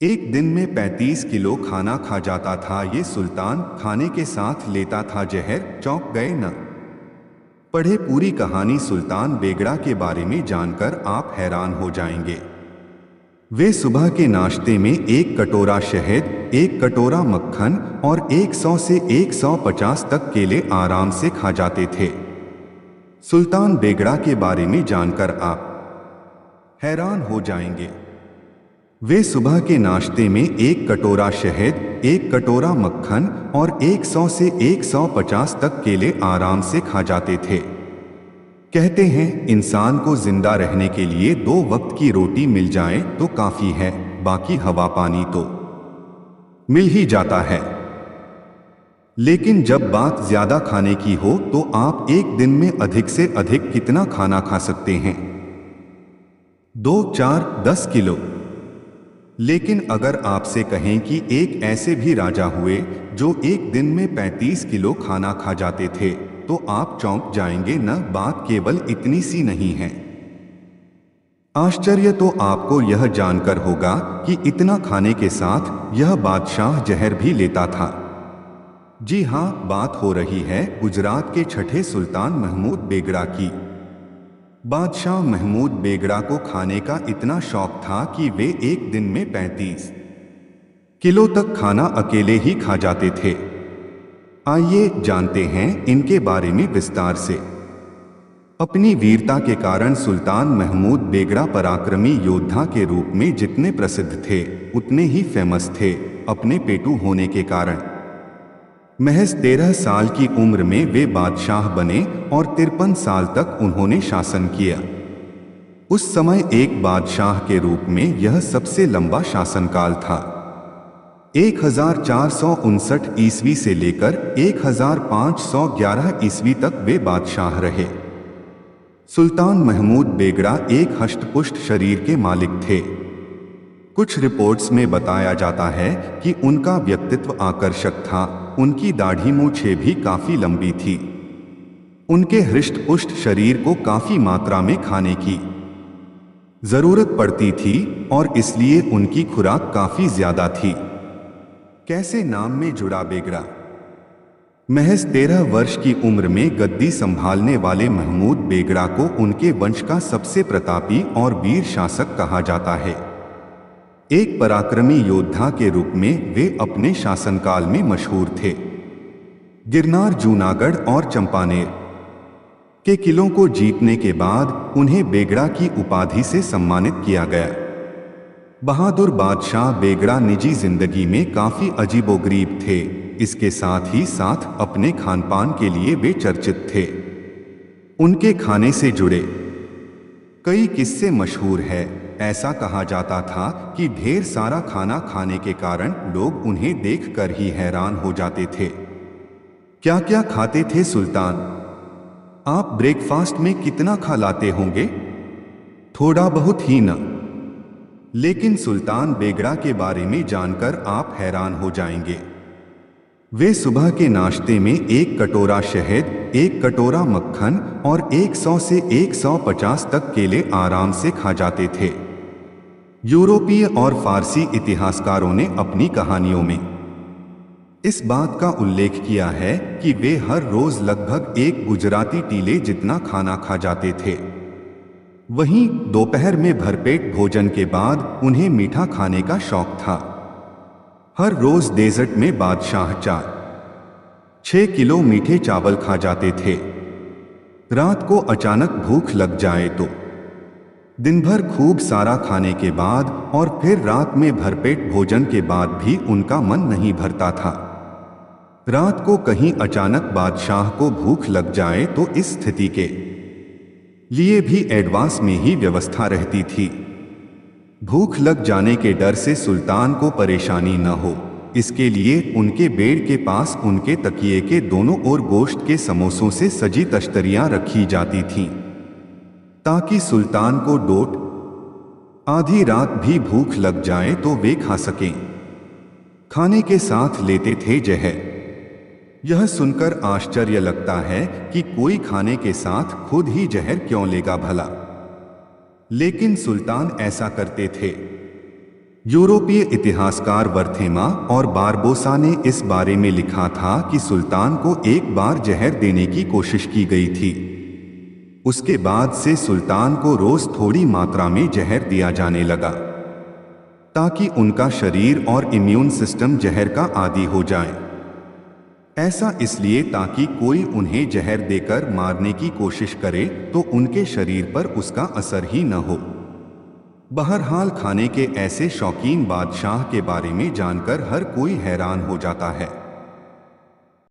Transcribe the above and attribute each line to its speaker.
Speaker 1: एक दिन में 35 किलो खाना खा जाता था ये सुल्तान। खाने के साथ लेता था जहर। चौंक गए न पढ़े पूरी कहानी सुल्तान बेगड़ा के बारे में जानकर आप हैरान हो जाएंगे। वे सुबह के नाश्ते में एक कटोरा शहद, एक कटोरा मक्खन और 100 से 150 तक केले आराम से खा जाते थे। सुल्तान बेगड़ा के बारे में जानकर आप हैरान हो जाएंगे। वे सुबह के नाश्ते में एक कटोरा शहद, एक कटोरा मक्खन और 100 से 150 तक केले आराम से खा जाते थे। कहते हैं इंसान को जिंदा रहने के लिए 2 वक्त की रोटी मिल जाए तो काफी है, बाकी हवा पानी तो मिल ही जाता है। लेकिन जब बात ज्यादा खाने की हो तो आप एक दिन में अधिक से अधिक कितना खाना खा सकते हैं? 2, 4, 10 किलो। लेकिन अगर आपसे कहें कि एक ऐसे भी राजा हुए जो एक दिन में 35 किलो खाना खा जाते थे, तो आप चौंक जाएंगे न। बात केवल इतनी सी नहीं है। आश्चर्य तो आपको यह जानकर होगा कि इतना खाने के साथ यह बादशाह जहर भी लेता था। जी हाँ, बात हो रही है गुजरात के छठे सुल्तान महमूद बेगड़ा की। बादशाह महमूद बेगड़ा को खाने का इतना शौक था कि वे एक दिन में 35 किलो तक खाना अकेले ही खा जाते थे। आइए जानते हैं इनके बारे में विस्तार से। अपनी वीरता के कारण सुल्तान महमूद बेगड़ा पराक्रमी योद्धा के रूप में जितने प्रसिद्ध थे उतने ही फेमस थे अपने पेटू होने के कारण। महज 13 साल की उम्र में वे बादशाह बने और 53 साल तक उन्होंने शासन किया। उस समय एक बादशाह के रूप में यह सबसे लंबा शासनकाल था। 1459 ईस्वी से लेकर 1511 ईस्वी तक वे बादशाह रहे। सुल्तान महमूद बेगड़ा एक हष्टपुष्ट शरीर के मालिक थे। कुछ रिपोर्ट्स में बताया जाता है कि उनका व्यक्तित्व आकर्षक था। उनकी दाढ़ी मूछें भी काफी लंबी थी। उनके हृष्ट-पुष्ट शरीर को काफी मात्रा में खाने की जरूरत पड़ती थी और इसलिए उनकी खुराक काफी ज्यादा थी। कैसे नाम में जुड़ा बेगड़ा? महज 13 वर्ष की उम्र में गद्दी संभालने वाले महमूद बेगड़ा को उनके वंश का सबसे प्रतापी और वीर शासक कहा जाता है। एक पराक्रमी योद्धा के रूप में वे अपने शासनकाल में मशहूर थे। गिरनार, जूनागढ़ और चंपानेर के किलों को जीतने के बाद उन्हें बेगड़ा की उपाधि से सम्मानित किया गया। बहादुर बादशाह बेगड़ा निजी जिंदगी में काफी अजीबोगरीब थे। इसके साथ ही साथ अपने खानपान के लिए वे चर्चित थे। उनके खाने से जुड़े कई किस्से मशहूर है। ऐसा कहा जाता था कि ढेर सारा खाना खाने के कारण लोग उन्हें देखकर ही हैरान हो जाते थे। क्या क्या खाते थे सुल्तान? आप ब्रेकफास्ट में कितना खा लाते होंगे? थोड़ा बहुत ही न। लेकिन सुल्तान बेगड़ा के बारे में जानकर आप हैरान हो जाएंगे। वे सुबह के नाश्ते में एक कटोरा शहद, एक कटोरा मक्खन और 100 से 150 तक केले आराम से खा जाते थे। यूरोपीय और फारसी इतिहासकारों ने अपनी कहानियों में इस बात का उल्लेख किया है कि वे हर रोज लगभग एक गुजराती टीले जितना खाना खा जाते थे। वहीं दोपहर में भरपेट भोजन के बाद उन्हें मीठा खाने का शौक था। हर रोज डेजर्ट में बादशाह 4-6 किलो मीठे चावल खा जाते थे। रात को अचानक भूख लग जाए तो दिन भर खूब सारा खाने के बाद और फिर रात में भरपेट भोजन के बाद भी उनका मन नहीं भरता था। रात को कहीं अचानक बादशाह को भूख लग जाए तो इस स्थिति के लिए भी एडवांस में ही व्यवस्था रहती थी। भूख लग जाने के डर से सुल्तान को परेशानी न हो, इसके लिए उनके बेड के पास उनके तकिए के दोनों ओर गोश्त के समोसों से सजी तश्तरियां रखी जाती थीं, ताकि सुल्तान को आधी रात भी भूख लग जाए तो वे खा सकें। खाने के साथ लेते थे जहर। यह सुनकर आश्चर्य लगता है कि कोई खाने के साथ खुद ही जहर क्यों लेगा भला, लेकिन सुल्तान ऐसा करते थे। यूरोपीय इतिहासकार वर्थेमा और बारबोसा ने इस बारे में लिखा था कि सुल्तान को एक बार जहर देने की कोशिश की गई थी। उसके बाद से सुल्तान को रोज थोड़ी मात्रा में जहर दिया जाने लगा ताकि उनका शरीर और इम्यून सिस्टम जहर का आदी हो जाए। ऐसा इसलिए ताकि कोई उन्हें जहर देकर मारने की कोशिश करे तो उनके शरीर पर उसका असर ही न हो। बहरहाल खाने के ऐसे शौकीन बादशाह के बारे में जानकर हर कोई हैरान हो जाता है।